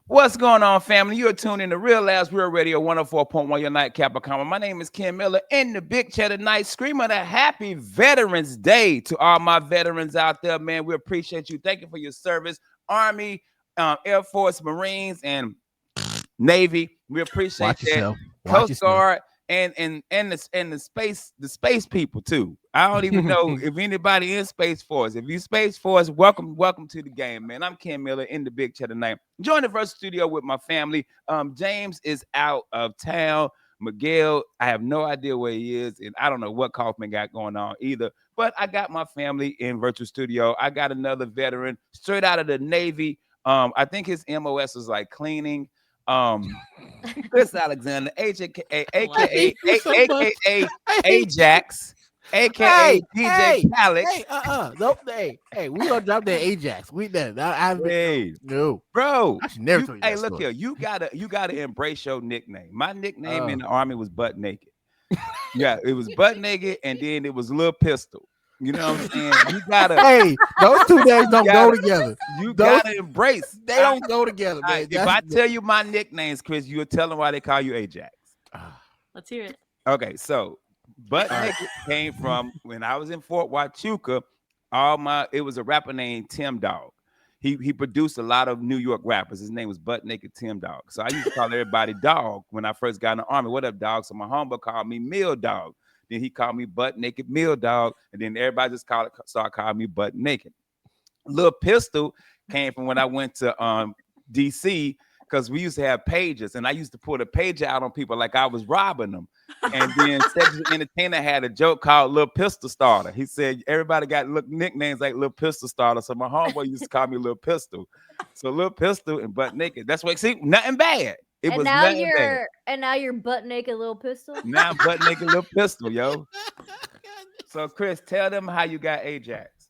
What's going on, family? You're tuned in to Real Last Real Radio 104.1, your nightcap of comedy. My name is Ken Miller in the big chair tonight, screaming a happy Veterans Day to all my veterans out there, man. We appreciate you. Thank you for your service. Army, Air Force, Marines, and Navy. We appreciate Watch that. yourself. Watch Coast yourself. Guard and the space people too. I don't even know if anybody in Space Force. If you Space Force, welcome to the game, man. I'm Ken Miller in the big chat tonight. Join the first studio with my family. James is out of town. Miguel, I have no idea where he is, and I don't know what Kaufman got going on either. But I got my family in virtual studio. I got another veteran straight out of the Navy. I think his MOS was like cleaning. Um, Chris Alexander, aka Ajax, aka DJ Khaled. Nope, hey, we gonna drop that Ajax. We done. Hey, No. bro. I should never tell you Hey, that look story. here. You gotta embrace your nickname. My nickname in the army was Butt Naked. Yeah, it was Butt Naked, and then it was Little Pistol. You know what I'm saying? You gotta. Hey, those two names don't go together. You Those, gotta embrace. they don't go together, man. If I tell you my nicknames, Chris, you'll tell them why they call you Ajax. Let's hear it. Okay, so Butt Naked came from when I was in Fort Huachuca. It was a rapper named Tim Dog. He produced a lot of New York rappers. His name was Butt Naked Tim Dog. So I used to call everybody Dog when I first got in the army. What up, dog? So my homeboy called me Meal Dog. Then he called me Butt Naked Meal Dog, and then everybody just started calling me Butt Naked. Little Pistol came from when I went to DC, because we used to have pages, and I used to pull the pager out on people like I was robbing them. And then Cedric the Entertainer had a joke called Little Pistol Starter. He said everybody got nicknames like Little Pistol Starter, so my homeboy used to call me Little Pistol. So Little Pistol and Butt Naked. That's what, see, nothing bad. It And was now nothing bad. you're butt naked little pistol. Now Butt Naked Little Pistol, yo. So Chris, tell them how you got Ajax.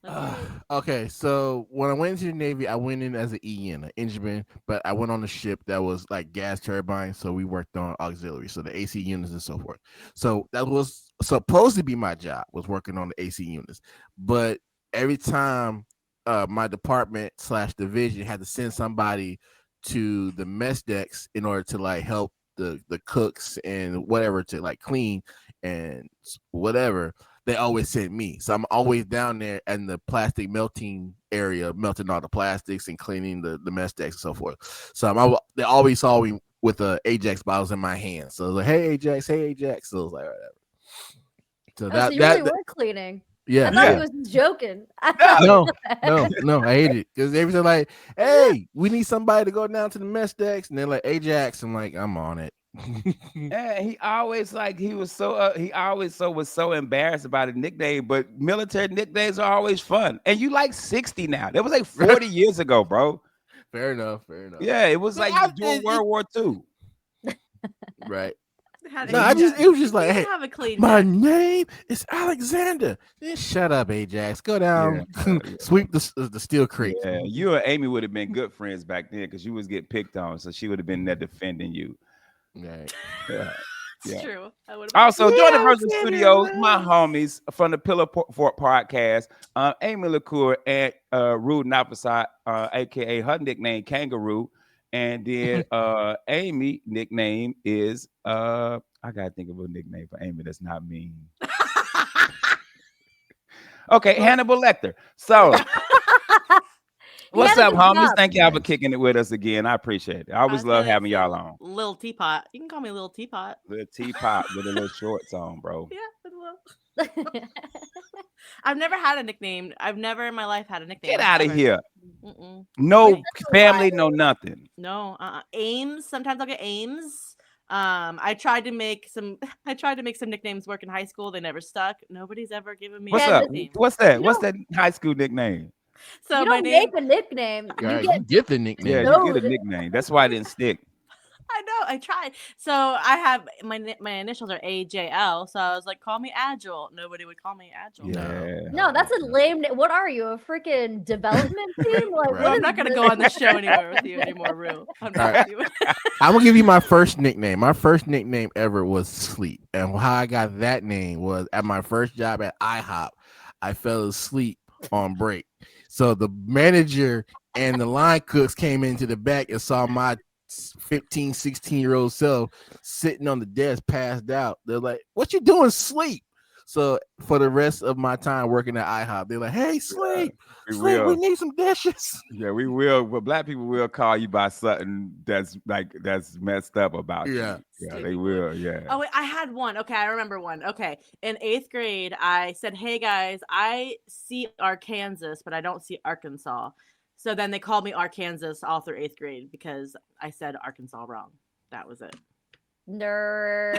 Okay, so when I went into the Navy, I went in as an EN, an engineman, but I went on a ship that was like gas turbines, so we worked on auxiliary, so the AC units and so forth. So that was supposed to be my job, was working on the AC units, but every time my department/division had to send somebody to the mess decks in order to like help the cooks and whatever to like clean and whatever, they always sent me. So I'm always down there in the plastic melting area, melting all the plastics and cleaning the mess decks and so forth. So they always saw me with the Ajax bottles in my hand. So I was like, hey Ajax. So I was like, whatever. So So you really were cleaning. Yeah. I thought he was joking. No, I hate it. Because they were like, hey, we need somebody to go down to the mess decks. And they're like, Ajax. I'm like, I'm on it. Yeah, he always was so embarrassed about his nickname, but military nicknames are always fun. And you like 60 now. That was like 40 years ago, bro. Fair enough. Yeah, it was like during World War II. Right. No, it was just like, hey, have a clean my name is Alexander. Shut up, Ajax. Go down, sweep the steel creek. Yeah, you and Aimee would have been good friends back then because you was getting picked on, so she would have been there defending you. Right. Yeah. It's true. Also, join the virtual studios, my homies from the Pillar Fort podcast, Aimee LaCour and Rude Napasat, aka her nickname Kangaroo. And then Aimee nickname is I gotta think of a nickname for Aimee that's not mean. Okay, Hannibal Lecter. So what's up, homies? Thank y'all for kicking it with us again. I appreciate it. I always love having y'all on. Little Teapot. You can call me Little Teapot. Little Teapot with a little shorts on, bro. Yeah, with a little. I've never had a nickname. I've never in my life had a nickname. Get out of here. No family, no nothing. No. Ames. Sometimes I'll get Ames. I tried to make some nicknames work in high school. They never stuck. Nobody's ever given me What's up? What's that? What's that high school nickname? So you don't make a nickname. You get the nickname. Yeah, you get a nickname. That's why I didn't stick. I know. I tried. So I have my initials are AJL. So I was like, call me Agile. Nobody would call me Agile. Yeah. No, that's a lame name. What are you? A freaking development team? Like, Right. I'm not gonna go on the show anywhere with you anymore, Rue. I'm not with you. I'm gonna give you my first nickname. My first nickname ever was Sleep, and how I got that name was at my first job at IHOP. I fell asleep on break, so the manager and the line cooks came into the back and saw my 15, 16-year-old self sitting on the desk, passed out. They're like, "What you doing? Sleep." So for the rest of my time working at IHOP, they're like, "Hey, sleep, we sleep. will. We need some dishes." Yeah, we will. But black people will call you by something that's messed up about Yeah. you. Yeah, they Stupid. will. Yeah. Oh wait, I had one. Okay, I remember one. Okay, in 8th grade, I said, "Hey guys, I see Arkansas, but I don't see Arkansas." So then they called me Arkansas all through 8th grade because I said Arkansas wrong. That was it. Nerd.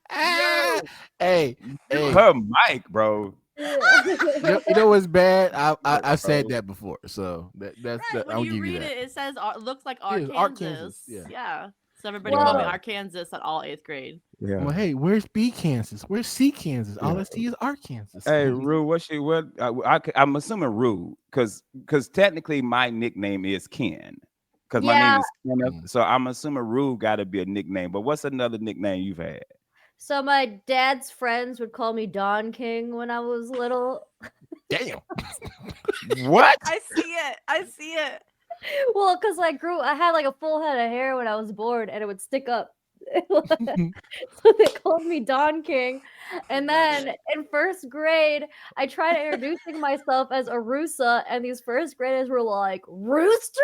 Hey, hey. Her mic, bro. You know what's bad? I've said that before, so that's Right, that. when I'll you give you read that. it, it says looks like Yeah, it's Arkansas. Arkansas, yeah. Yeah. So everybody called me Wow. Arkansas at all 8th grade. Yeah. Well, hey, where's B Kansas? Where's C Kansas? All Yeah. I see is Arkansas. Hey, Rue, I'm assuming Rue, because technically my nickname is Ken, because my name Yeah. is Kenneth. So I'm assuming Rue got to be a nickname. But what's another nickname you've had? So my dad's friends would call me Don King when I was little. Damn. What? I see it. I see it. Well, because I had like a full head of hair when I was born, and it would stick up. So they called me Don King. And then in 1st grade, I tried introducing myself as Arusa, and these 1st graders were like, "Rooster?"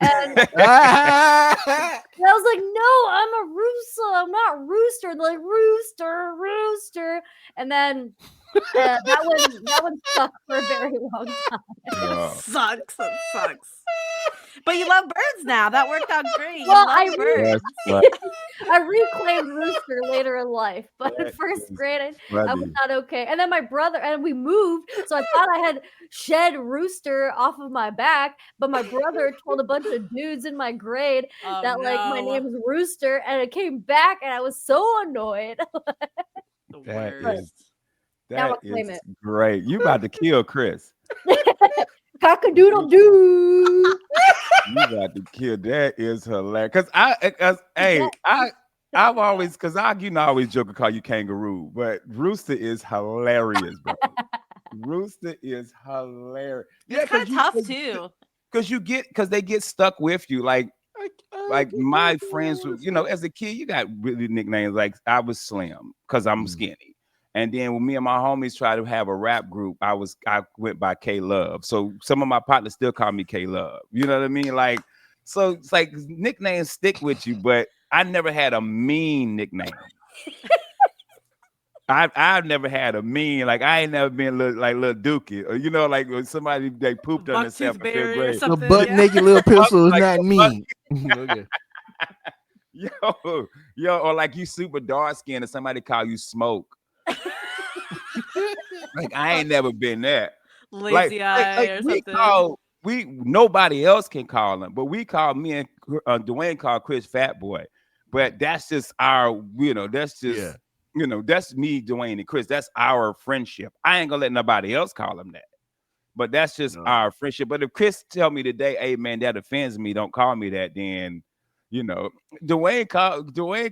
And I was like, "No, I'm a Rusa. I'm not Rooster." And they're like, "Rooster, Rooster." And then that one stuck for a very long time. Oh. Sucks. It sucks. But you love birds now. That worked out great. You Well, love I birds. I reclaimed Rooster later in life, but in That 1st is grade, I was funny. not okay. And then my brother, and we moved, so I thought I had shed Rooster off of my back, but my brother told a bunch of dudes in my grade Oh, that my no. name is Rooster, and it came back, and I was so annoyed. The That worst. is Now that I claim is it. great. You about to kill Chris. Cock-a-doodle doo. You about to kill. That is hilarious. I've always, because I always joke and call you kangaroo, but Rooster is hilarious, bro. Rooster is hilarious. It's kind of tough too. Because they get stuck with you. Like my friends, as a kid, you got really nicknames. Like I was Slim because I'm skinny. And then when me and my homies tried to have a rap group, I went by K Love. So some of my partners still call me K Love. You know what I mean? Like, so it's like nicknames stick with you, but I never had a mean nickname. I've never had a mean, like I ain't never been little Dookie, or like when somebody they pooped on themselves in 5th grade. The butt naked little pistol is Like not the mean. Okay. Yo, or like you super dark skinned and somebody call you Smoke. Like I ain't never been that. Lazy eye or something. Nobody else can call him, but we call me and Dwayne called Chris Fat Boy. But that's just our, that's just that's me, Dwayne, and Chris. That's our friendship. I ain't gonna let nobody else call him that. But that's just our friendship. But if Chris tell me today, hey man, that offends me, don't call me that, then Dwayne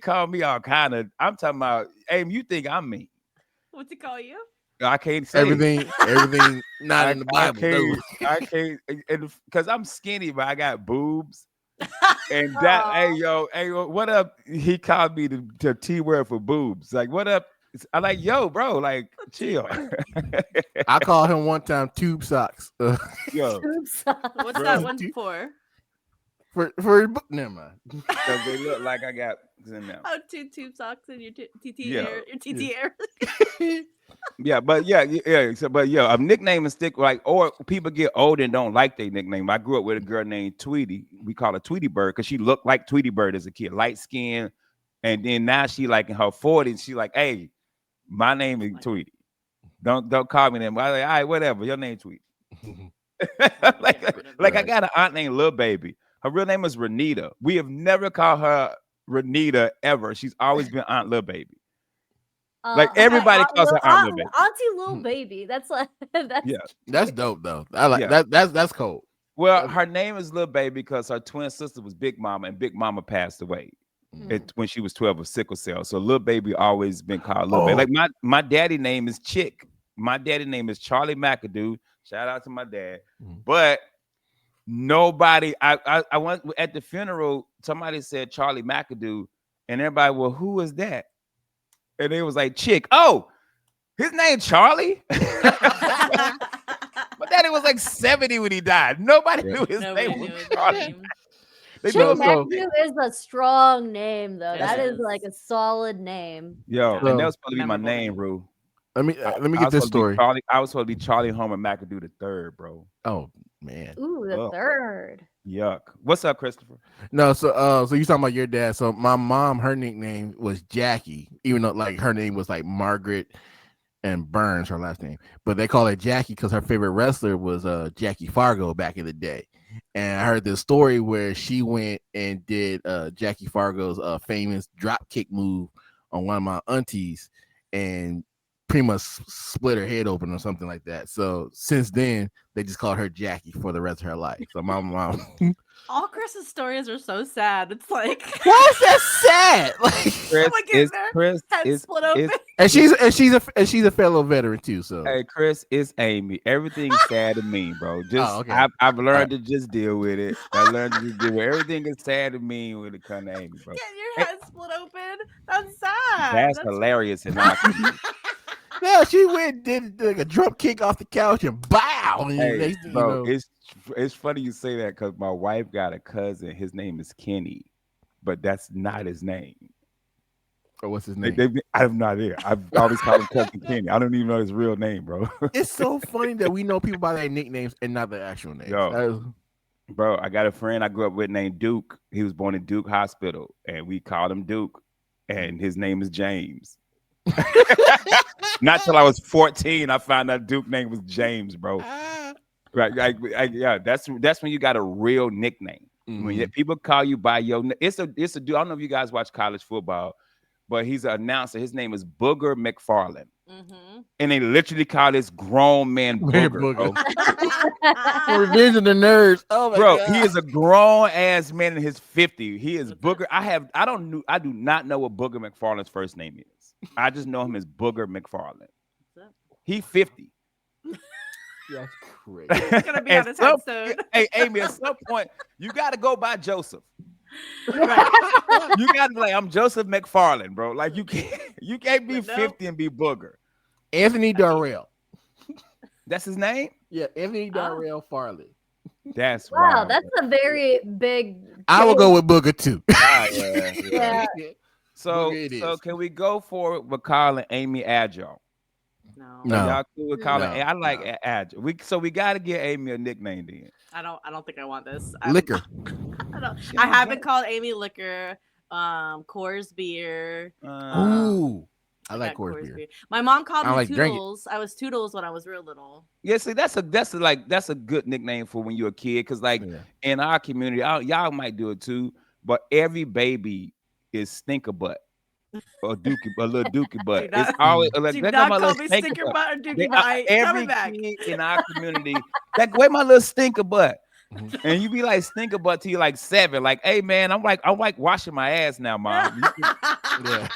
called me all kind of. I'm talking about, hey, you think I'm mean? What's he call you? I can't say everything not in the Bible. I can't, because I'm skinny, but I got boobs. And that, hey yo, what up? He called me the T word for boobs. Like, what up? I'm like, yo, bro, like, chill. I called him one time tube socks. Yo, Tube socks. What's that one for? For never mind. Because they look like I got in there. Oh, two tube socks in your TT Yeah. air, your TT air. Yeah, but yeah. So, but a nickname is stick, like, or people get old and don't like their nickname. I grew up with a girl named Tweety. We call her Tweety Bird because she looked like Tweety Bird as a kid, light skin. And then now she like in her 40s. She like, hey, my name is Tweety. Don't call me that. I was like, all right, whatever. Your name Tweety. like I got an aunt named Lil Baby. Her real name is Renita. We have never called her Renita ever. She's always been Aunt Lil Baby. Like everybody calls her Aunt Lil Baby. Auntie Lil Baby. That's like that's dope though. I like that. That's cold. Well, her name is Lil Baby because her twin sister was Big Mama, and Big Mama passed away when she was 12 of sickle cell. So Lil Baby always been called Lil Baby. Like my daddy name is Chick. My daddy name is Charlie McAdoo. Shout out to my dad. Mhm. But nobody, I went at the funeral, somebody said Charlie McAdoo, and everybody, well, who is that? And it was like, chick. Oh, his name Charlie? My daddy was like 70 when he died. Nobody Yeah. knew his Nobody name was knew his Charlie. name. They Chick knew No, his so McAdoo is a strong name, though. It That is is. like a solid name. Yo, Yeah. and that So was supposed to be my Memorable name, name. Rue. let me I, let me I get was this supposed to be story. Charlie. I was supposed to be Charlie Homer McAdoo the third, bro. Oh man. Ooh, the Ugh. third. Yuck. What's up, Christopher? No, so you talking about your dad? So my mom, her nickname was Jackie, even though like her name was like Margaret and Burns, her last name, but they call her Jackie because her favorite wrestler was Jackie Fargo back in the day. And I heard this story where she went and did Jackie Fargo's famous drop kick move on one of my aunties, and pretty much split her head open or something like that. So since then, they just called her Jackie for the rest of her life. So my mom, All Chris's stories are so sad. It's like why is that sad? Like, Chris Someone get is there. Chris head is split open. and she's a fellow veteran too. So hey Chris is Amy. Everything's sad to me, bro. Just oh, okay. I've learned right. to just deal with it. I learned to just deal with everything is sad to me when it comes to Amy, bro. Get your Hey, head split open. That's sad. that's hilarious and not. Yeah, she went did like a drum kick off the couch and bow. And Hey, next thing bro, you know, it's funny you say that because my wife got a cousin. His name is Kenny, but that's not his name. or what's his They, name? I have no idea. I've always called him Cousin Kenny. I don't even know his real name, bro. It's so funny that we know people by their nicknames and not their actual names. Yo. That is- Bro, I got a friend I grew up with named Duke. He was born in Duke Hospital, and we called him Duke, and his name is James. Not till I was 14, I found out Duke's name was James, bro. Right, yeah, that's when you got a real nickname. When Mhm. people call you by your, it's a dude. I don't know if you guys watch college football, but he's an announcer. His name is Booger McFarland, and they literally call this grown man Booger, bro. Revenge of the Nerds. Oh my Bro, god. he is a grown ass man in his 50s. He is Booger. I do not know what Booger McFarland's first name is. I just know him as Booger McFarland. He 50. That's crazy. It's gonna be At on his some- headstone. Hey, Amy, at some point, you got to go by Joseph. Right. You got to be like, I'm Joseph McFarland, bro. Like you can't be But no. 50 and be Booger. Anthony Darrell. That's his name? Yeah, Anthony Darrell Farley. That's Wow, wild. that's a very big. I will change. go with Booger too. Ah, yeah. Yeah. So Booger it so is. can we go for it with calling Amy Agile? No. No. Y'all cool with calling? No, I like no. Agile. We got to give Amy a nickname then. I don't think I want this. Liquor. I haven't called Amy Liquor, Coors Beer. Ooh. I like got Coors beer. My mom called I me like drink it. Toodles. I was Toodles when I was real little. Yeah, see, that's a good nickname for when you're a kid. Cause like Yeah. in our community, y'all might do it too, but every baby is stinker butt or a little dookie butt. Do not- It's always like Do they got not my call little me stinker Stinker butt. Butt or Dookie They- Butt. I ain't every coming back. kid in our community, like where my little stinker butt. Mhm. And you be like stinker butt till you're like 7. Like, hey man, I'm like washing my ass now, mom. Yeah.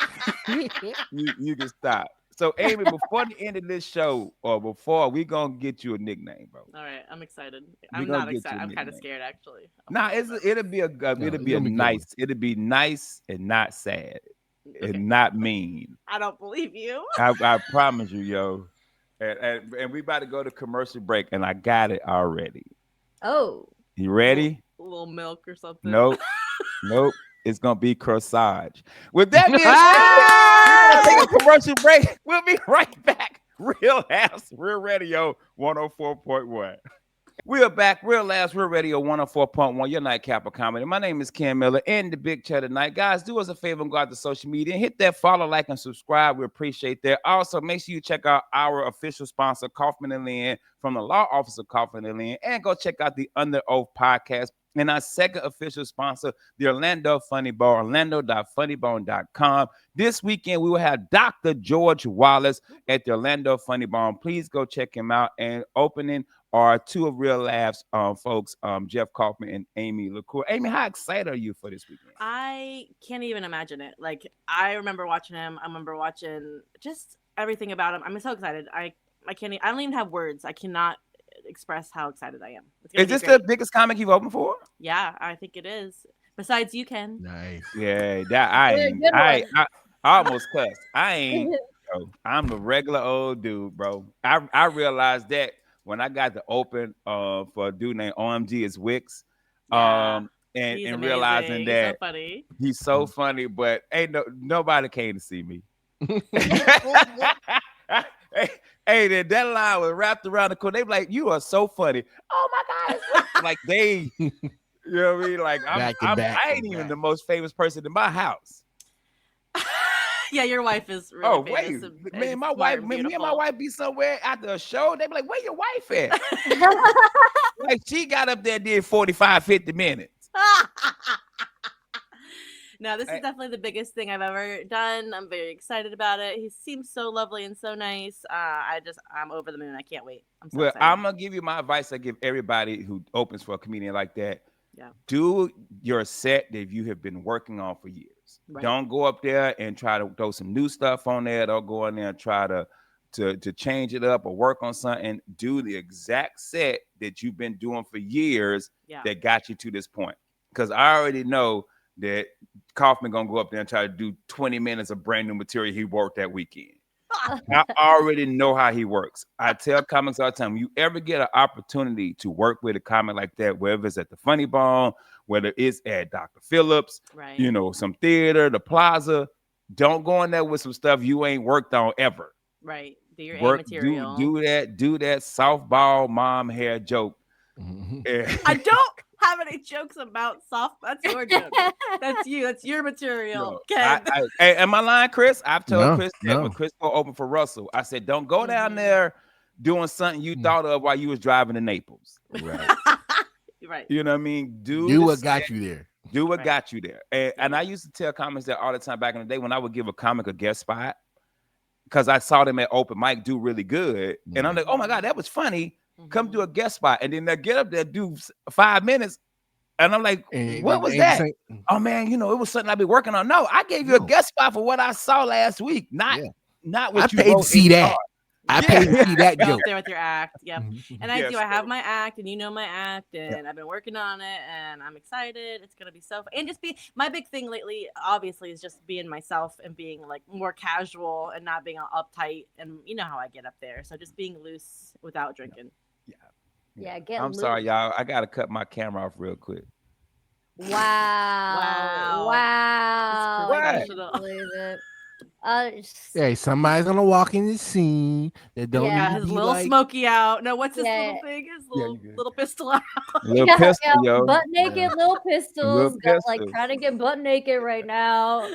You can stop. So Amy, before the end of this show, or before we gonna get you a nickname, bro. All right, I'm excited. We I'm gonna not get you excited. a I'm kind of nickname. scared actually. Nah, it'll be a it's gonna be a good one. nice. It'll be nice and not sad Okay. and not mean. I don't believe you. I promise you, yo. And we about to go to commercial break, and I got it already. Oh. You ready? A little milk or something. Nope. Nope. It's gonna be corsage. With that being said, we're gonna take a commercial break. We'll be right back. Real Ass Real Radio 104.1. We are back. Real Ass Real Radio 104.1. Your nightcap of comedy. My name is Ken Miller and the Big Chair tonight. Guys, do us a favor and go out to social media and hit that follow, like, and subscribe. We appreciate that. Also, make sure you check out our official sponsor, Kaufman and Lynn, from the law office of Kaufman and Lynn, and go check out the Under Oath podcast. And our second official sponsor, the Orlando Funny Bone, orlando.funnybone.com. This weekend, we will have Dr. George Wallace at the Orlando Funny Bone. Please go check him out. And opening are two of Real Laughs folks, Jeff Kaufman and Amy LaCour. Amy, how excited are you for this weekend? I can't even imagine it. Like I remember watching him. I remember watching just everything about him. I'm so excited. I can't. I don't even have words. I cannot express how excited I am. Is this the biggest comic you've opened for? Yeah, I think it is. Besides you, Ken. Nice. Yeah, that I Good- ain't. good I one. almost cussed. I ain't. Yo, I'm the regular old dude, bro. I realized that when I got to open for a dude named OMG is Wicks, Yeah, and he's realizing amazing. He's so that funny. he's so funny, but ain't nobody came to see me. hey, that line was wrapped around the corner. They be like, "You are so funny." Oh my God, it's Wicks. Like they, you know what I mean? Like Back to back I to ain't even back. the most famous person in my house. Yeah, your wife is really Oh famous wait, and man, my smart wife, and me and my beautiful. wife be somewhere after a show. They be like, "Where your wife at?" Like she got up there, did 45, 50 minutes. No, this is definitely the biggest thing I've ever done. I'm very excited about it. He seems so lovely and so nice. I'm over the moon. I can't wait. I'm so Well, excited. I'm gonna give you my advice. I give everybody who opens for a comedian like that. Yeah. Do your set that you have been working on for years. Right. Don't go up there and try to throw some new stuff on there. Don't go in there and try to change it up or work on something. Do the exact set that you've been doing for years Yeah. that got you to this point. Because I already know that Kaufman gonna go up there and try to do 20 minutes of brand new material he worked that weekend. I already know how he works. I tell comics all the time, you ever get an opportunity to work with a comic like that, whether it's at the Funny Bone, whether it's at Dr. Phillips, Right. you know, some theater, the Plaza, don't go in there with some stuff you ain't worked on ever. Right. Do your A Work, material. do that softball mom hair joke. I don't have any jokes about soft. That's your joke. That's you. That's your material. Ken. Am I lying, Chris? I've told Chris that no. when Chris go open for Russell, I said, don't go down there doing something you thought of while you was driving to Naples. Right. Right. You know what I mean? Do what got you there. Do what Right. got you there. And I used to tell comics that all the time back in the day when I would give a comic a guest spot because I saw them at open mic do really good. And I'm like, oh my God, that was funny. Come do a guest spot. And then they get up there, do 5 minutes. And I'm like, what was that? Oh man, you know, it was something I've been working on. No, I gave you a guest spot for what I saw last week. Not what I you paid to see that. I paid to see that Go joke. up there with your act. Yep. And I Yes, do. I have sir. my act, and you know my act, and I've been working on it, and I'm excited. It's gonna be so fun. And just be my big thing lately, obviously, is just being myself and being like more casual and not being all uptight. And you know how I get up there, so just being loose without drinking. Yeah, get I'm loose. sorry, y'all. I gotta cut my camera off real quick. Wow. Wow. Wow. What? I can't believe it. Hey, somebody's gonna walk in the scene that don't Yeah, need his to be little like. smoky out. No, what's his Yeah. little thing? His Yeah, little you good. little pistol out. Little Yeah, pistol, yo. butt naked little pistols. Little Got like pistols. trying to get butt naked right now.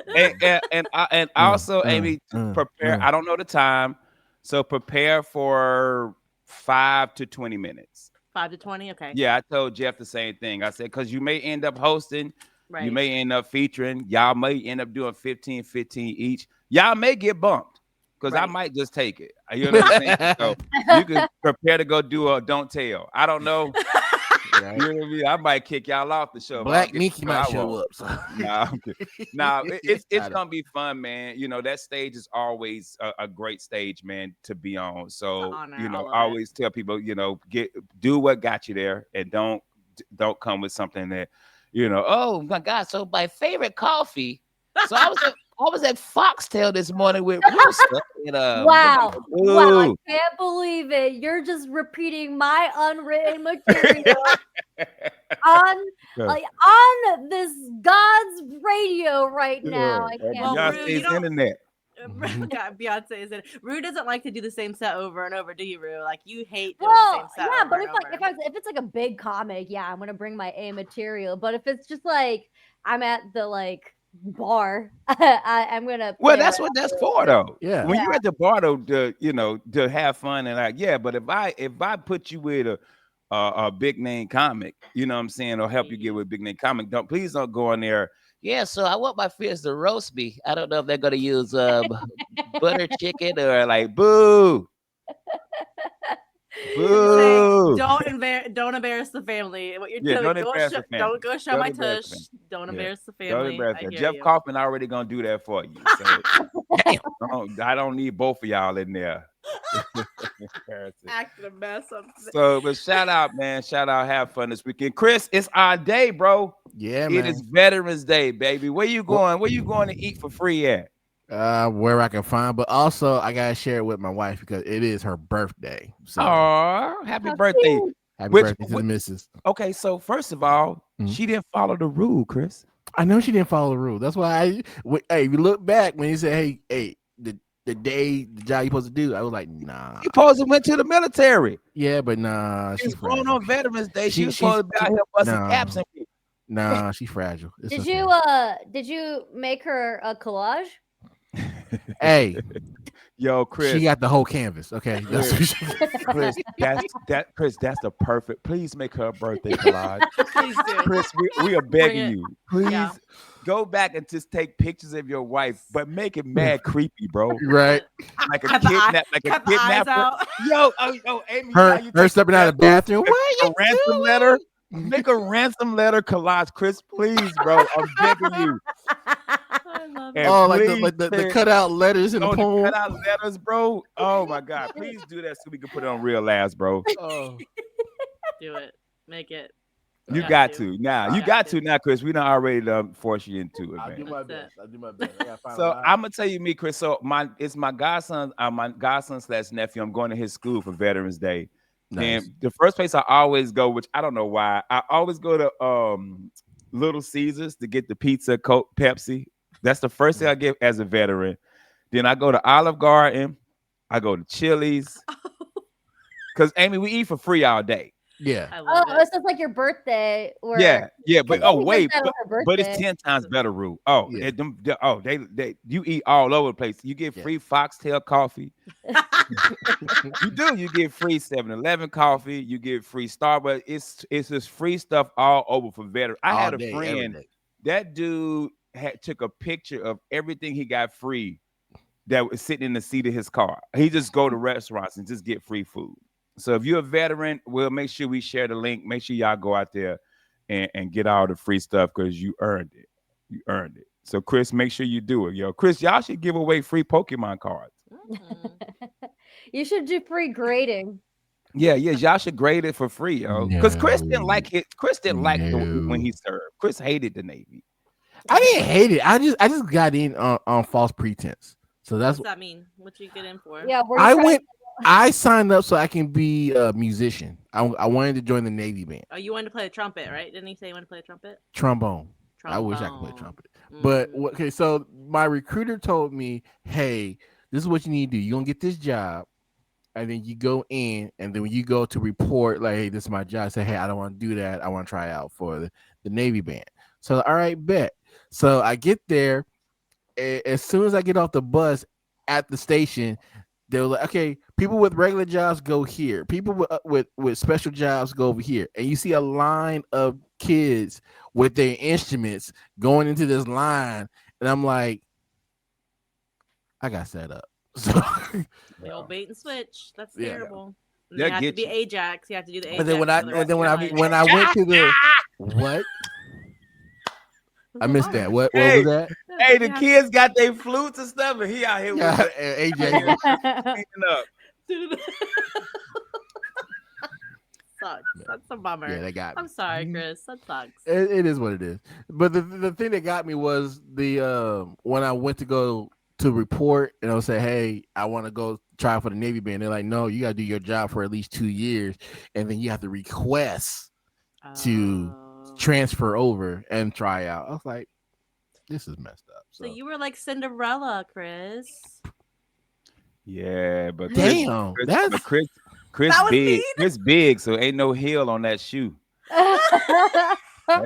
And also, Amy, prepare. I don't know the time, so prepare for 5 to 20 minutes. 5 to 20. Okay. Yeah, I told Jeff the same thing. I said, because you may end up hosting, Right. you may end up featuring, y'all may end up doing 15 each. Y'all may get bumped because I Right. might just take it. You know what I'm saying? So you can prepare to go do a don't tell. I don't know. Right. You know what I mean? I might kick y'all off the show. Black Mickey might show up. So. Nah, it's gonna be fun, man. You know, that stage is always a great stage, man, to be on. So honor. you I know, love I it. always tell people, you know, do what got you there, and don't come with something that, you know, oh my God. So my favorite coffee. So I was at Foxtail this morning with Rooster. And, Wow. Wow. I ooh. can't believe it. You're just repeating my unwritten material on this God's radio right now. I can't Well, believe Rue, it. you Beyonce's don't- internet. God, Beyonce is it. Rue doesn't like to do the same set over and over, do you, Rue? Like you hate doing the Well, same set yeah, over but and over. if it's like a big comic, yeah, I'm gonna bring my A material. But if it's just like I'm at the like bar, I'm gonna. Well, play that's around what that's with it. for, though. Yeah. When you're at the bar, though, to have fun and like, yeah. But if I put you with a big name comic, you know what I'm saying, or help you get with a big name comic, please don't go in there. Yeah, so I want my fish to roast me. I don't know if they're gonna use butter chicken or like boo. Boo. Don't embarrass the family. What you're doing? Don't embarrass the family. Don't go show Don't my embarrass the tush. family. Don't Yeah. embarrass the Don't family. embarrass I that. hear Jeff you. Kaufman already gonna do that for you. So I don't need both of y'all in there. Embarrassing. Acting a mess up. So, but shout out, man. Shout out. Have fun this weekend. Chris, it's our day, bro. Yeah, It man. is Veterans Day, baby. Where you going? Where you going to eat for free at? Where I can find, but also I gotta share it with my wife because it is her birthday. So Oh, happy How birthday. cute. happy Which, birthday to the missus. okay, so first of all, Mhm. she didn't follow the rule, Chris. I know she didn't follow the rule. That's why hey, we look back when he said, hey, the day the job you supposed to do, I was like, nah. You supposed to went to the military. Yeah, but nah, She was she's born fragile. on Veterans Day. She was she's supposed to be out here busting nah, caps and shit. nah, she's fragile. It's Did okay. you make her a collage? Hey, Yo, Chris. she got the whole canvas. Okay, that's what she. Chris, Chris, that's the perfect. Please make her a birthday collage. Please do. Chris, we are Bring begging it. you. Please Yeah. go back and just take pictures of your wife, but make it mad creepy, bro. Right, Like a Cut the kidnap, like a Cut the eyes kidnapper. out. Yo, Amy, you know how you her take stepping out of the bathroom. a What are you ransom doing? letter? Make a ransom letter collage, Chris. Please, bro. I'm begging you. I love And it. Oh, please like the send- cutout letters in the Oh, the poem. cutout letters, bro. Oh my God. Please do that so we can put it on real last, bro. Oh, Do it. Make it. You Got got to. to. Now. You Got got to. to now, Chris. We done already force you into it, I'll do man. my That's best. I'll do my best. I gotta find So a line. I'm gonna tell you me, Chris. So it's my godson slash nephew. I'm going to his school for Veterans Day. Nice. And the first place I always go, which I don't know why, I always go to Little Caesars to get the pizza, Coke, Pepsi. That's the first thing I get as a veteran. Then I go to Olive Garden. I go to Chili's. Because Amy, we eat for free all day. Yeah. I Oh, love it's it. just like your birthday. Where Yeah, but 'cause Amy does wait, that on her but it's birthday. 10 times better, Rue. Oh, Yeah. they you eat all over the place. You get Yeah. free Foxtail coffee. You do. You get free 7-Eleven coffee. You get free Starbucks. It's just free stuff all over for veterans. I All had a day, every friend. day. That dude took a picture of everything he got free that was sitting in the seat of his car. He just go to restaurants and just get free food. So if you're a veteran, we'll make sure we share the link. Make sure y'all go out there and get all the free stuff because you earned it. You earned it. So Chris, make sure you do it, yo. Chris, y'all should give away free Pokemon cards. Mhm. You should do free grading. Yeah, y'all should grade it for free, yo. Because Chris didn't No. like it. Chris didn't like when No. he served. Chris hated the Navy. I didn't hate it. I just got in on false pretense. So that's What's that mean? What you get in for? Yeah, where I went. I signed up so I can be a musician. I wanted to join the Navy band, Oh, you wanted to play the trumpet, right? Didn't he say you wanted to play the trumpet? trombone. I wish I could play Trombone. trumpet. But Mm. okay, so my recruiter told me, "Hey, this is what you need to do. You're gonna get this job, and then you go in, and then when you go to report, like, hey, this is my job. I say, hey, I don't want to do that. I want to try out for the Navy band. So, all right, bet. So I get there. As soon as I get off the bus at the station, they were like, okay, people with regular jobs go here. People with special jobs go over here. And you see a line of kids with their instruments going into this line. And I'm like, I got set up. So The old bait and switch. That's Yeah. terrible. And They'll you have to get be you. Ajax. You have to do the Ajax. and then when I for the rest of when your I life. when I went to the what? I missed that. What Hey, was that? Hey, the kids got their flutes and stuff, and he out here with Yeah, it, AJ. cleaning up. Sucks. That's a bummer. Yeah, they got me. I'm sorry, Chris. That sucks. It is what it is. But the thing that got me was the when I went to go to report and I was say, hey, I want to go try for the Navy band. They're like, no, you got to do your job for at least 2 years, and then you have to request to Oh. transfer over and try out. I was like, this is messed up. So you were like Cinderella, Chris. Yeah, but Damn, that's Chris That was big. mean. Chris big, so ain't no heel on that shoe. That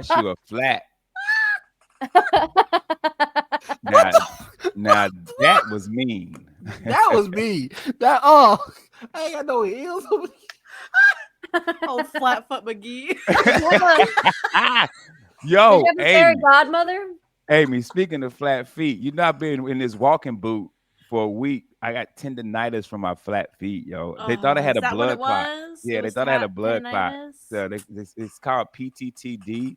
shoe a flat. Now that was mean. that was me. I ain't got no heels. Oh, Flatfoot McGee. Yo, Did you have a fairy Amy, godmother? Amy, speaking of flat feet, you not been in this walking boot for a week. I got tendonitis from my flat feet, yo. They thought I had is a that what blood it clot. was? Yeah, It they was thought I had a blood clot. tendinitis? So it's called PTTD.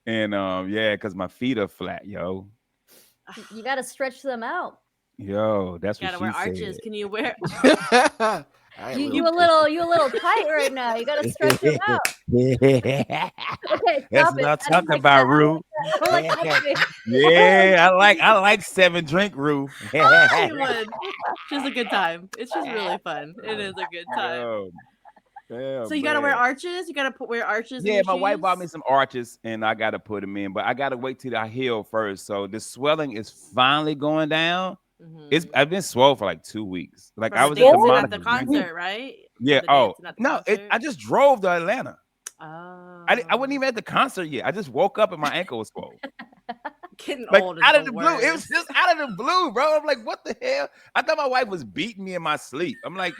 And yeah, because my feet are flat, yo. You got to stretch them out. Yo, that's what Gotta she wear arches. said. Can you wear? All right, You little you a little tight right now. You gotta stretch them out. Okay, That's stop what it. I'm I don't talking like that. about, Rue. I don't like that face. Yeah, I like 7 drink, Rue. I would. Just a good time. It's just really fun. It is a good time. Yo, yeah, So you gotta wear man. arches. You gotta wear arches in Yeah, your my wife bought me shoes. some arches and I gotta put them in, but I gotta wait till I heal first. So the swelling is finally going down. Hmm. I've been swole for like 2 weeks. Like From I the was at the dancing Swole? at the monitor. concert, right? Yeah. From the Oh dancing at the no, concert. I just drove to Atlanta. I wasn't Oh, even at the concert yet. I just woke up and my ankle was swole. getting Like old is out the of the blue. It was worst. just out of the blue, bro. I'm like, what the hell? I thought my wife was beating me in my sleep. I'm like,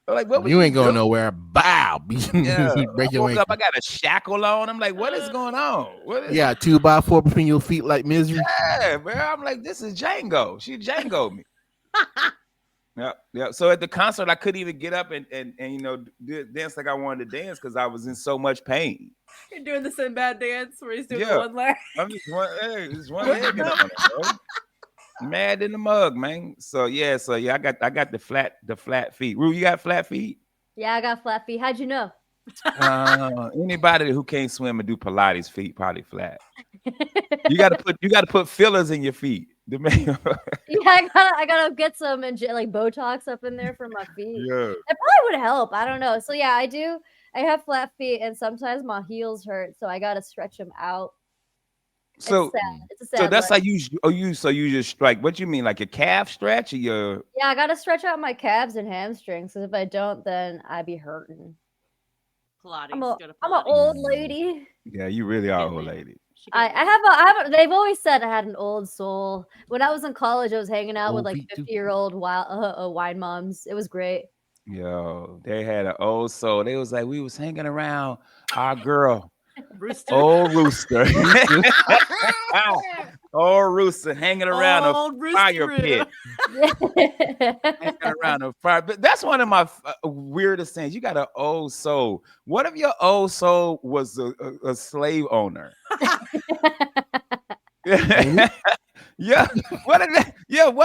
what was You you ain't going doing? nowhere. Bow. Yeah. I Break your woke up, I ankle. got a shackle on. I'm like, what is going on? What You is got 2x4 between your feet like misery. yeah, bro? I'm like, this is Django. She Django me. Yeah, yeah. So at the concert, I couldn't even get up and dance like I wanted to dance because I was in so much pain. You're doing the Sinbad dance where he's doing the Yeah. one leg. I'm just one legged on it, bro. Mad in the mug, man. So yeah, I got the flat feet. Rue, you got flat feet? Yeah, I got flat feet. How'd you know? Anybody who can't swim and do Pilates feet probably flat. You gotta put fillers in your feet. Yeah, I gotta get some like Botox up in there for my feet. Yeah. It probably would help. I don't know. So yeah, I do. I have flat feet, and sometimes my heels hurt, so I gotta stretch them out. It's So sad. It's a so sad that's life. how you just like what you mean like your calf stretch or your Yeah, I gotta stretch out my calves and hamstrings, because if I don't, then I be hurting. Pilates. I'm Go to an Pilates. old lady. yeah, you really are Get old lit. lady. She get lit. I have a, they've always said I had an old soul. When I was in college, I was hanging out with Old like feet too. 50-year-old wine moms. It was great. Yo, they had an old soul. They was like, we was hanging around our girl, Rooster. old rooster. Old rooster hanging around a Old fire Rooster. pit. Hanging around a fire. But that's one of my weirdest things. You got an old soul. What if your old soul was a slave owner? Yeah. What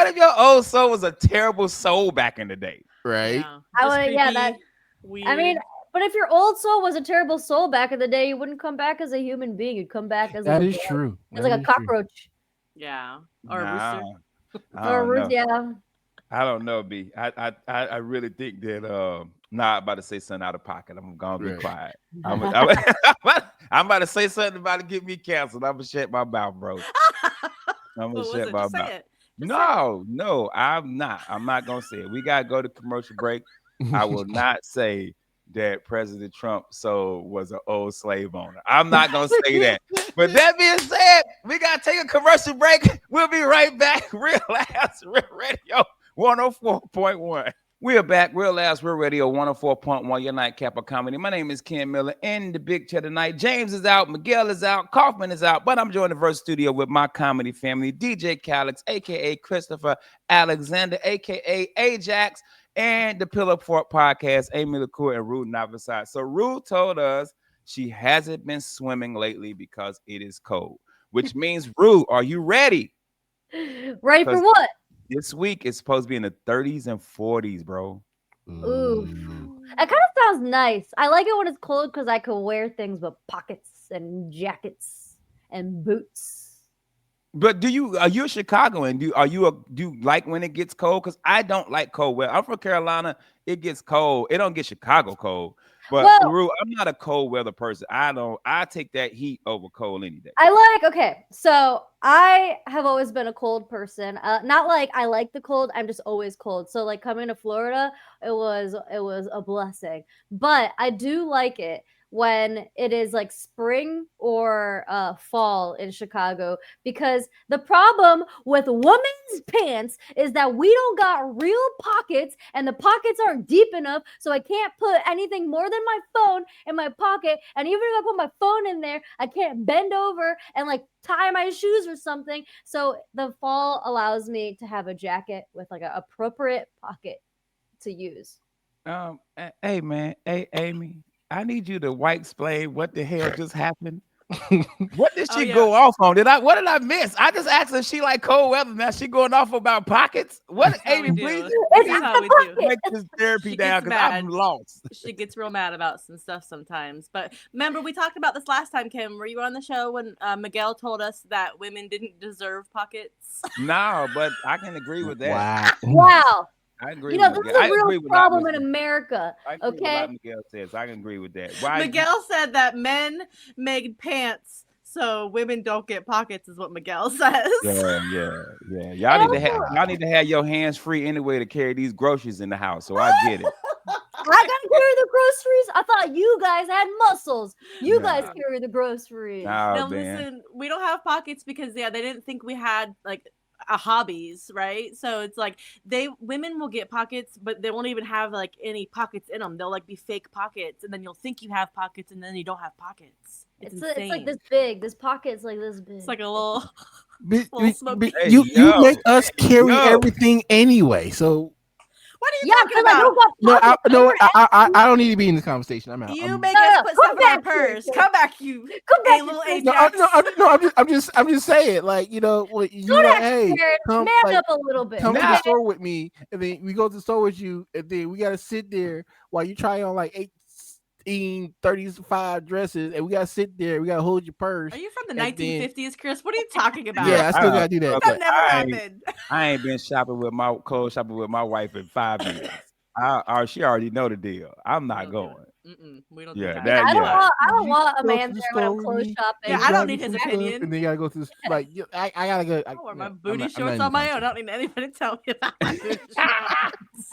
if your old soul was a terrible soul back in the day? Right? Yeah. I Just would, yeah, that. creepy, Weird. I mean, but if your old soul was a terrible soul back in the day, you wouldn't come back as a human being. You'd come back as like That a is bug, true. as That like a is true. cockroach yeah. Or a Nah, rooster. I or a don't root. know. Yeah. I don't know, B. I really think that I'm about to say something out of pocket. I'm gonna be Right. quiet. I'm about to say something about to get me canceled. I'm gonna shut my mouth, bro. I'm What gonna was shut it? my Just say mouth. it. Just say it. No, I'm not. I'm not gonna say it. We gotta go to commercial break. I will not say that President Trump was an old slave owner. I'm not gonna say that. But that being said, we gotta take a commercial break. We'll be right back. Real Ass Real Radio 104.1. We are back. Real Ass Real Radio 104.1, your nightcap of comedy. My name is Ken Miller in the big chair tonight. James is out, Miguel is out, Kaufman is out, but I'm joined in the Verse Studio with my comedy family, DJ Calix, aka Christopher Alexander, aka Ajax, and the Pillow Fort Podcast, Aimee LaCour and Rue Navasad. So Rue told us she hasn't been swimming lately because it is cold, which means, Rue, are you ready? Ready for Because what? this week it's supposed to be in the 30s and 40s, bro. Ooh. Ooh. It kind of sounds nice. I like it when it's cold because I can wear things with pockets and jackets and boots. But are you a Chicagoan? Do you like when it gets cold? Because I don't like cold weather. I'm from Carolina. It gets cold. It don't get Chicago cold. But Well, Rue, I'm not a cold weather person. I take that heat over cold any day. okay, so I have always been a cold person. Not like I like the cold, I'm just always cold. So like coming to Florida, it was a blessing. But I do like it when it is like spring or fall in Chicago, because the problem with women's pants is that we don't got real pockets, and the pockets aren't deep enough, so I can't put anything more than my phone in my pocket. And even if I put my phone in there, I can't bend over and like tie my shoes or something. So the fall allows me to have a jacket with like an appropriate pocket to use. Hey man, hey Amy, I need you to white explain what the hell just happened. What did Oh, she yeah. go off on? What did I miss? I just asked her if she like cold weather. Now she going off about pockets. What, That's how we Aimee, do. please, This It's is please how we do. break this therapy She down gets because I'm mad. lost. She gets real mad about some stuff sometimes. But remember, we talked about this last time, Kim. Were you on the show when Miguel told us that women didn't deserve pockets? No, but I can agree with that. Wow. Wow. I agree You know, with this Miguel. is a real problem in America. I agree with a lot Okay. Miguel says. I can agree with that. Why? Miguel said that men make pants so women don't get pockets, is what Miguel says. Yeah. Y'all And need to also, y'all need to have your hands free anyway to carry these groceries in the house. So I get it. I gotta carry the groceries. I thought you guys had muscles. You Nah. guys carry the groceries. Nah, No, man. listen, we don't have pockets because they didn't think we had like hobbies, right? So it's like women will get pockets, but they won't even have like any pockets in them. They'll like be fake pockets, and then you'll think you have pockets, and then you don't have pockets. It's It's like this big. This pocket's like this big. It's like a little, But, little smoky. Hey, you yo. make us carry Yo. everything anyway. So What are you Yeah, talking because I about? don't got no, pockets. I don't need to be in this conversation. I'm out. You I'm- make No, us no, put come stuff in our back here, purse. Kim. Come back, you Come back, little here, Ajax. I'm just saying, like, you know, what you Don't like, act hey, scared. come, Man like, up a little bit. come to Nah. the store with me, and then we go to the store with you, and then we gotta sit there while you try on like 35 dresses, and we gotta sit there. We gotta hold your purse. Are you from the And then- 1950s, Chris? What are you talking about? Yeah, I still gotta do that. that But never I ain't- happened. I ain't been shopping with my wife in 5 years. She already know the deal. I'm not going. We don't. Yeah, do that- I don't yeah. want. I don't You want a go to man the there when store I'm with clothes me, shopping. Yeah, and I don't grab need you his some stuff, opinion. and then you gotta go to the like. I gotta go. I wear my I'm booty not shorts in on the my own. I don't need anybody to tell me about my booty shorts.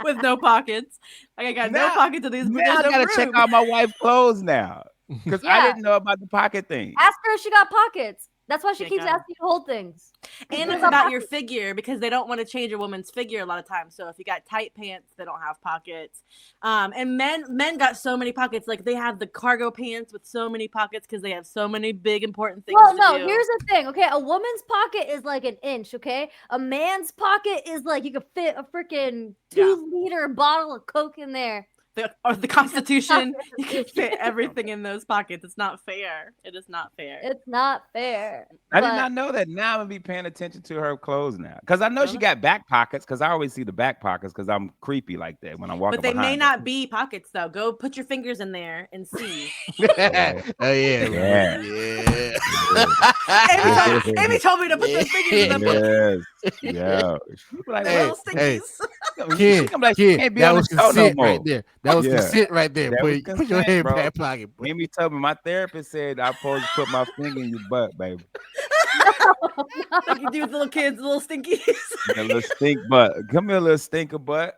With no pockets. Like I got no Now- pockets in these. Now There's I no gotta room. check out my wife's clothes now because I Yeah. didn't know about the pocket thing. Ask her if she got pockets. That's why she Yeah, keeps got 'em. asking you to hold things. And Because it's I'm about not- your figure because they don't want to change a woman's figure a lot of times. So if you got tight pants, they don't have pockets. And men got so many pockets. Like they have the cargo pants with so many pockets because they have so many big important things. Well, to no, do. here's the thing, okay? A woman's pocket is like an inch, okay? A man's pocket is like you could fit a freaking 2-liter bottle of Coke in there. or the Constitution. You can fit everything in those pockets. It's not fair. It is not fair. It's not fair. I did but- not know that. Now I'm gonna be paying attention to her clothes now because I know she Really? got back pockets because I always see the back pockets because I'm creepy like that when I'm walking. But they may behind not be pockets though. Go put your fingers in there and see. Oh yeah, Yeah. Aimee told me to put those fingers in the her. Yes, yeah. She be like, Hey, little hey. stinkies. she come like, she Kid, can't be that on was the show no consent more. right there. That was Yeah. consent right there. That Put was your consent, hand in bro. that pocket. boy. Aimee told me my therapist said I'm supposed to put my finger in your butt, baby. Like you do with little kids, little stinkies. A little stink butt. Come here, little stinker butt.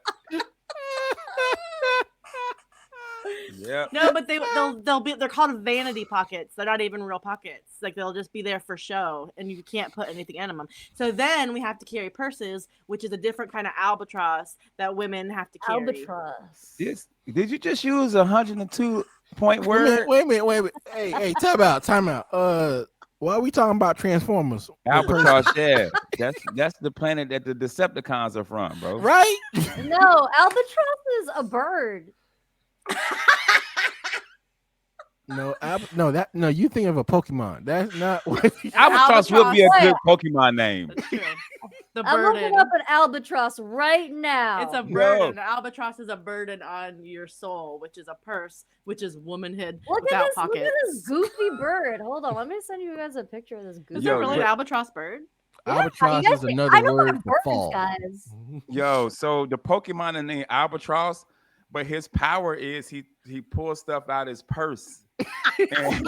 Yeah. No, but they're called vanity pockets. They're not even real pockets. Like they'll just be there for show, and you can't put anything in them. So then we have to carry purses, which is a different kind of albatross that women have to carry. Albatross. Did you just use 102-point word? Wait a minute. Hey, time out. Why are we talking about Transformers? Albatross, yeah. That's the planet that the Decepticons are from, bro. Right? No, albatross is a bird. No, you think of a Pokemon. That's not what Albatross would be a Albatross. good Pokemon name. That's true. The I'm looking burden. up an albatross right now. It's a burden. An albatross is a burden on your soul, which is a purse, which is womanhood Look without at this! pockets. Look at this goofy bird. Hold on, let me send you guys a picture of this goofy. Is Yo, there really an but- albatross bird? Albatross you guys is think- another I know word how to for bird fall. guys. Yo, so the Pokemon in the Albatross, but his power is he pulls stuff out his purse. And-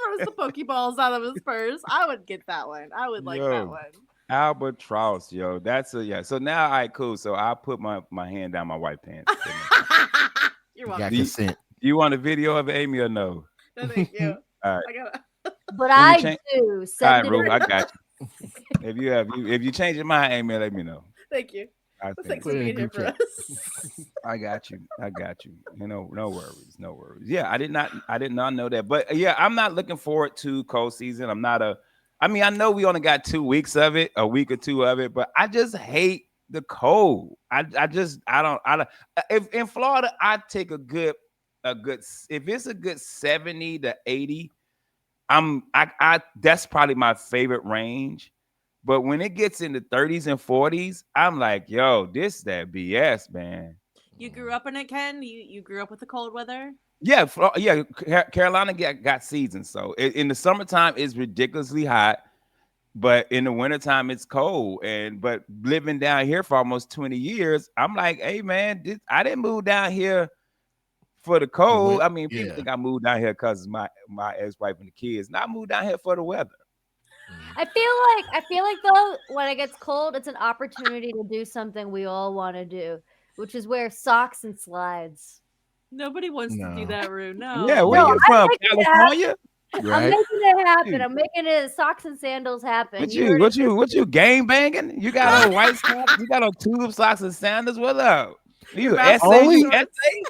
Throws the Pokeballs out of his purse. I would get that one. I would like that Yo. one. Albatross, yo. That's a yeah. So now, all right, cool. So I put my hand down my white pants. You're You welcome. got Do you- consent. You want a video of Aimee or no? No, thank you. All right. I gotta. But me I change- do. All right, Send it Rue, in. I got you. If you change your mind, Aimee, let me know. Thank you. I Thanks Put for it in being a here group for chat. us. I got you. You know, no worries. Yeah, I did not know that. But yeah, I'm not looking forward to cold season. I mean, I know we only got 2 weeks of it, a week or two of it, but I just hate the cold. I don't if in Florida, I take a good if it's a good 70 to 80, I that's probably my favorite range. But when it gets in the 30s and 40s, I'm like, yo, this that BS, man. You grew up in it, Ken? You grew up with the cold weather? Yeah, yeah. Carolina got seasons, so in the summertime it's ridiculously hot, but in the wintertime it's cold. But living down here for almost 20 years, I'm like, hey man, I didn't move down here for the cold. I mean, people Yeah. think I moved down here because my ex-wife and the kids. And I moved down here for the weather. I feel like though when it gets cold, it's an opportunity to do something we all want to do, which is wear socks and slides. Nobody wants to do No. that, Rue. Yeah, No. where No, you I'm from? making it happen. California? I'm Right? making it happen. Dude, I'm making it socks and sandals happen. What You you heard what it. you what you gang banging? You got on white socks? You got on tube socks and sandals? What up? You Basketball essay? You Only shorts. essay?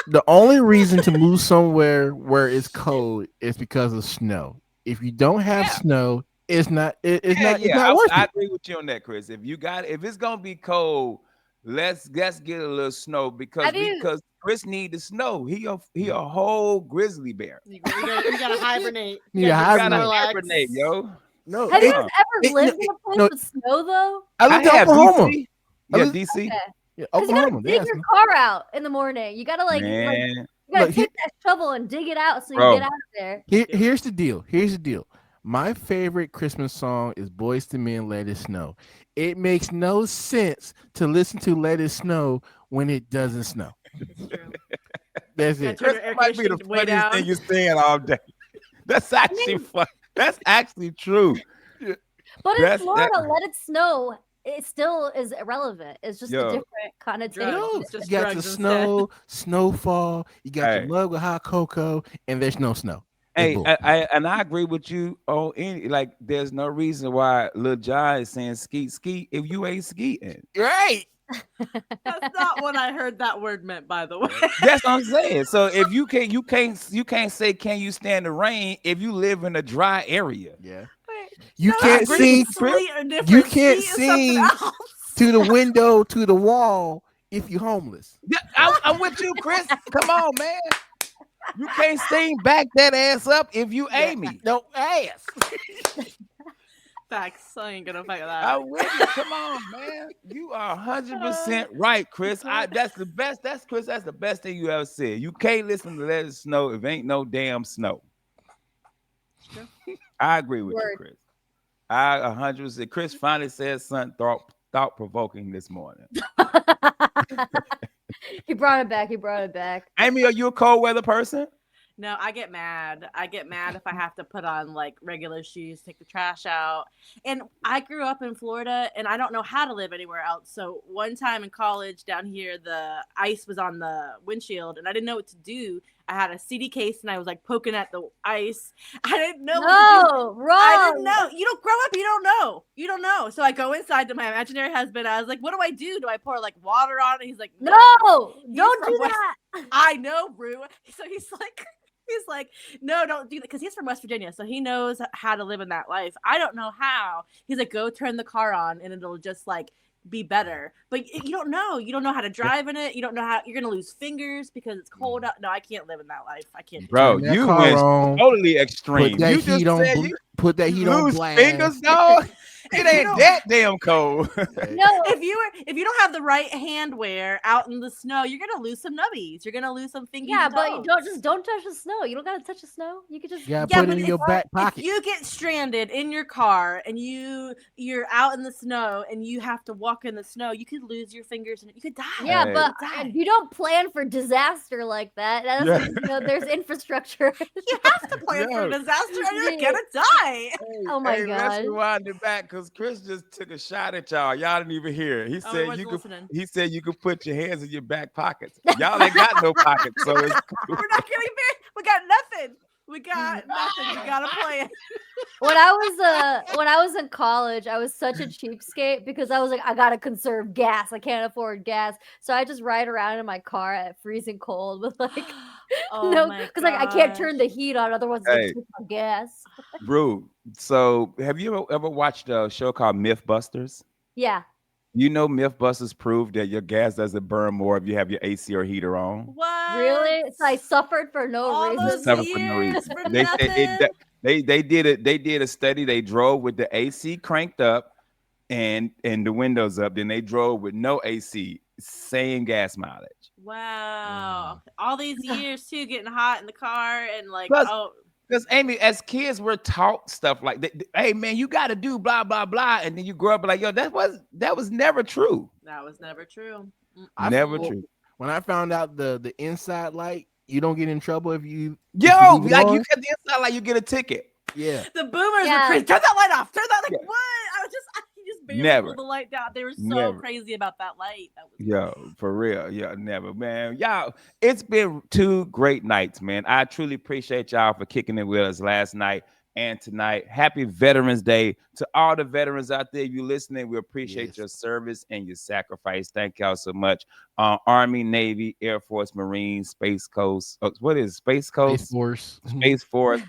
the only reason to move somewhere where it's cold is because of snow. If you don't have Yeah. snow, it's not it's Yeah. not worth I it. agree with you on that, Chris. If it's gonna be cold, let's get a little snow because Have you Chris need the snow. He a whole grizzly bear. You gotta hibernate. You gotta gotta get Gotta Snorlax. hibernate, yo. No, have you it, guys it, ever lived in it- a place no, with snow though? I I lived in have Oklahoma. DC. I Yeah, lived- DC. Yeah, Because you gotta Oklahoma. dig Yes. your car out in the morning. You gotta like Man, you gotta Look, take that shovel and dig it out so you Bro. get out of there. Here's the deal. Here's the deal. My favorite Christmas song is Boyz II Men, Let It Snow. It makes no sense to listen to Let It Snow when it doesn't snow. It's true. That's Gotta it. turn Chris, your air that might be the conditioning way funniest thing down. you're saying all day. That's actually fun. That's actually true. But in That's- Florida, that- let it snow. It still is irrelevant. It's just a Yo. different connotation. Drugs. No, It's just you got the drugs instead. snow, snowfall. You got Hey. your mug with hot cocoa, and there's no snow. It's Hey, bull. I agree with you on any like. There's no reason why Lil John is saying skeet skeet if you ain't skeeting. Right. That's not what I heard that word meant, by the way. That's what I'm saying. So if you can't say can you stand the rain if you live in a dry area. Yeah. Wait, You no, can't sleet- see sleet are different. you can't Sleet is something see else. to the window, to the wall if you're homeless. Yeah, I'm with you, Chris. Come on, man. You can't sing back that ass up if you Aimee. No ass. Facts. I ain't gonna fight that. I'm with you. Come on, man. You are 100% right, Chris. That's the best. That's Chris. That's the best thing you ever said. You can't listen to Let It Snow if ain't no damn snow. I agree with you, Word. Chris. I 100%. Chris finally said something thought provoking this morning. He brought it back. He brought it back. Aimee, are you a cold weather person? No, I get mad. I get mad if I have to put on like regular shoes, take the trash out. And I grew up in Florida and I don't know how to live anywhere else. So one time in college down here, the ice was on the windshield and I didn't know what to do. I had a CD case and I was like poking at the ice. I didn't know what to do. No, wrong. I didn't know. You don't grow up, you don't know. You don't know. So I go inside to my imaginary husband. I was like, what do I do? Do I pour like water on it? He's like, No, He's don't from do West- that. I know, Rue. So he's like, no, don't do that because he's from West Virginia, so he knows how to live in that life. I don't know how. He's like, go turn the car on, and it'll just like be better. But you don't know. You don't know how to drive in it. You don't know how you're gonna lose fingers because it's cold out. No, I can't live in that life. I can't. Bro, Turn that you car went on, totally extreme. put that You just heat on. said you Put that heat on lose blast. fingers, dog. It If you ain't don't- that damn cold. No, If you don't have the right hand wear out in the snow, you're gonna lose some nubbies. You're gonna lose some fingers. yeah, and but you toes. don't touch the snow. You don't gotta touch the snow. You could just You gotta Yeah, put but it in your back pocket. If you get stranded in your car and you're out in the snow and you have to walk in the snow, you could lose your fingers and you could die. Yeah, Hey. but Die. you don't plan for disaster like that. That's Yeah. there's infrastructure. You have to plan for Yo. a disaster or you're Yeah. gonna die. Oh my Hey, let's God. rewind it back because Chris just took a shot at y'all. Y'all didn't even hear it. He Oh, I said wasn't you could. listening. He said you could put your hands in your back pockets. Y'all ain't got no pockets, so it's cool. We're not getting married. We got nothing. We got nothing. We got a plan. When I was in college, I was such a cheapskate because I was like, I gotta conserve gas. I can't afford gas, so I just ride around in my car at freezing cold with like Oh no, my because like I can't turn gosh. the heat on, otherwise it's Hey. gonna take my gas. Bro, so have you ever watched a show called Mythbusters? Yeah, You know, MythBusters proved that your gas doesn't burn more if you have your AC or heater on. What? Really? So I suffered for no All reason. those Suffer for no years reason. for They said nothing. they did it. They did a study. They drove with the AC cranked up and the windows up. Then they drove with no AC, same gas mileage. Wow. All these years too, getting hot in the car and like, Plus, oh, because Amy, as kids, we're taught stuff like, "Hey, man, you got to do blah blah blah," and then you grow up like, "Yo, that was never true. that was never true. I Never well, true." when I found out the inside light, you don't get in trouble if you Yo, leave it like you on. cut the inside like you get a ticket. Yeah. The boomers Yeah. were crazy. Turn that light off. Turn that like Yeah. what? I just barely Never. pulled the light down. They were so Never. crazy about that light. That was Yo, for real. Yeah, never, man. Y'all, it's been 2 great nights, man. I truly appreciate y'all for kicking it with us last night and tonight. Happy Veterans Day to all the veterans out there. If you're listening, we appreciate Yes. your service and your sacrifice. Thank y'all so much. Army, Navy, Air Force, Marines, Space Coast. What is it? Space Space Coast? Force. Space Force.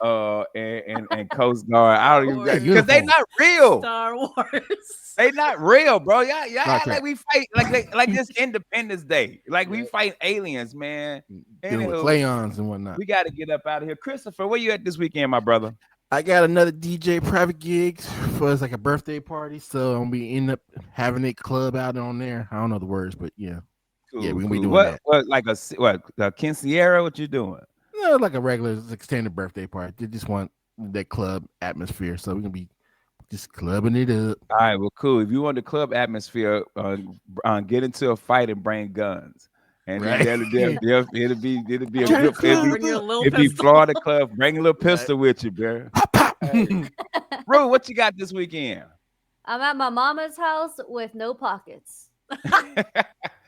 And Coast Guard. I don't even Star because they Wars. not real. Star Wars. They not real, bro. Y'all Star act Trek. like we fight like this Independence Day. Like we Right. fight aliens, man. Dealing with Anywho, Klingons and whatnot. we got to get up out of here. Christopher, where you at this weekend, my brother? I got another DJ private gigs for it's like a birthday party, so I'm gonna be end up having a club out on there. I don't know the words, but yeah, Cool, Yeah, we gonna be cool. doing what, that. What like a quinceañera? What you doing? no, like a regular extended birthday party. They just want that club atmosphere, so we're gonna be just clubbing it up. All right, well, cool. If you want the club atmosphere, get into a fight and bring guns. And then Right. it'll be a Turn good club Bring your little it'll be pistol. Florida club. Bring a little pistol with you, bro. Pop, pop. Hey. Rue, what you got this weekend? I'm at my mama's house with no pockets.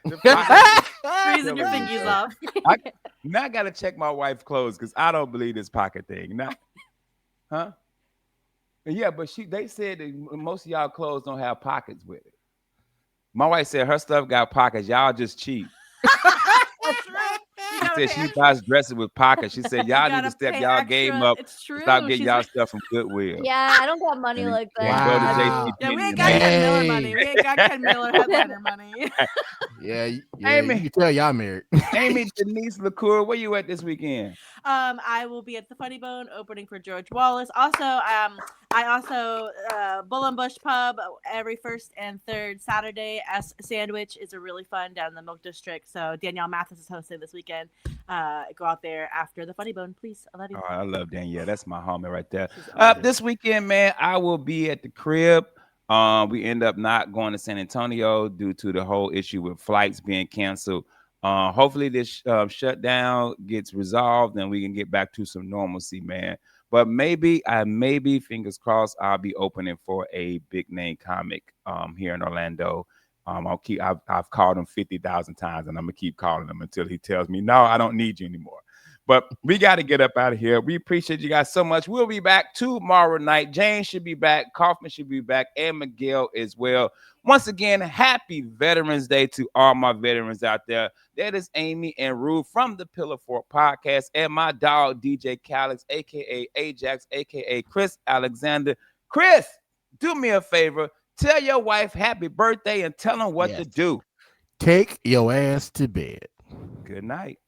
Freezing your fingies off. Now I gotta check my wife's clothes because I don't believe this pocket thing. Now, huh? Yeah, but they said that most of y'all clothes don't have pockets with it. My wife said her stuff got pockets. Y'all just cheap. That's right. You She gotta said pay she extra. buys dresses with pockets. She said You y'all need gotta to step pay y'all extra. game up. It's true. Stop getting She's y'all right. stuff from Goodwill. Yeah, I don't got money And- like and that. go to Wow. JC Yeah, we Penney ain't and got buy Ken it. Miller Hey. money. We ain't got Ken Miller headliner money. Yeah, you Aimee. can tell y'all married. Amy Denise LaCour, where you at this weekend? I will be at the Funny Bone opening for George Wallace. Also, I also Bull and Bush Pub every first and third Saturday. As Sandwich is a really fun down in the Milk District. So Danielle Mathis is hosting this weekend. Go out there after the Funny Bone, please. I love you. Oh, I love Danielle. That's my homie right there. She's awesome. This weekend, man, I will be at the crib. We end up not going to San Antonio due to the whole issue with flights being canceled. Hopefully this shutdown gets resolved and we can get back to some normalcy, man. But maybe, fingers crossed, I'll be opening for a big name comic here in Orlando. I've called him 50,000 times and I'm gonna keep calling him until he tells me, no, I don't need you anymore. But we got to get up out of here. We appreciate you guys so much. We'll be back tomorrow night. Jane should be back. Kaufman should be back. And Miguel as well. Once again, happy Veterans Day to all my veterans out there. That is Amy and Rue from the Pillar Fort Podcast and my dog, DJ Calix, a.k.a. Ajax, a.k.a. Chris Alexander. Chris, do me a favor. Tell your wife happy birthday and tell them what to Yes. do. Take your ass to bed. Good night.